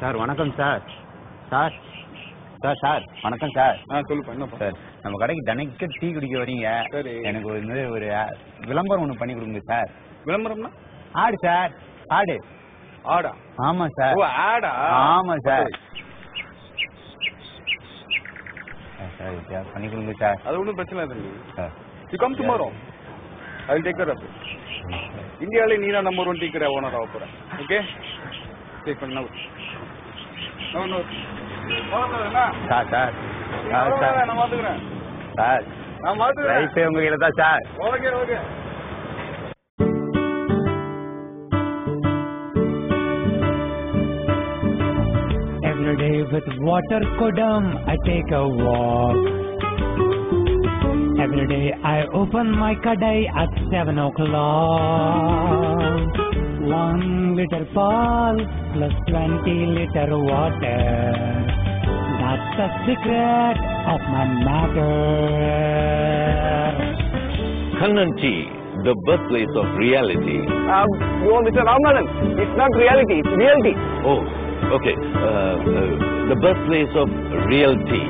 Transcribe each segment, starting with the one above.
Sir வணக்கம் sir. Sir sir sir வணக்கம் sir. சொல்லுப்பா என்னப்பா சார் நம்ம கடைக்கு தினைக்கு டீ குடிக்க வரீங்க. சரி. எனக்கு ஒரு விளம்பரம் ஒன்று பண்ணி கொடுங்க சார். விளம்பரம்னா? ஆடு சார், ஆடு. ஆடா? ஆமா சார். ஓ ஆடா? ஆமா சார். சார் பண்ணி கொடுங்க சார். அது ஒன்றும் பிரச்சனை இல்லை sir. You come tomorrow, I will take care of it. இந்தியாவிலே நீ தான் நம்பர் 1 டீ கடை ஓனர் ஆக போகிறேன். ஓகே டேக் பண்ண சார் சார் சார் நான் பார்த்துக்கிறேன் சார். நான் பார்த்துக்கிறேன். லைஃபே உங்க கையில தான் sir. Okay okay. Every day with water kodam I take a walk. Every day I open my kadai at 7 o'clock. 1 liter pal plus 20 liter water. That's the secret of my matter. Kannan Tea, the birthplace of reality. You are Mr. Ramanan. It's not reality, it's reality. Oh, okay. The birthplace of real tea.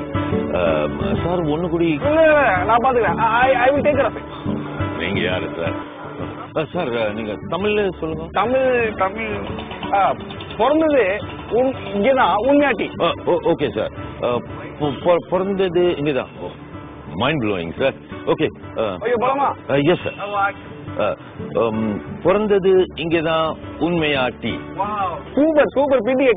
Sir, ஒன்னு குடி. நான் பார்த்துக்கிறேன். I will take care of it. நீங்க யாரு sir? Sir நீங்க தமிழ்ல சொல்லுங்க. தமிழ் பிறந்தது இங்கதான் உண்மையாட்டி. Okay sir. பிறந்தது இங்கதான். Mind blowing sir. ஓகே. போலாமா? Yes sir. பிறந்தது இங்கதான் உண்மையாட்டி. சூப்பர் சூப்பர் பிடி.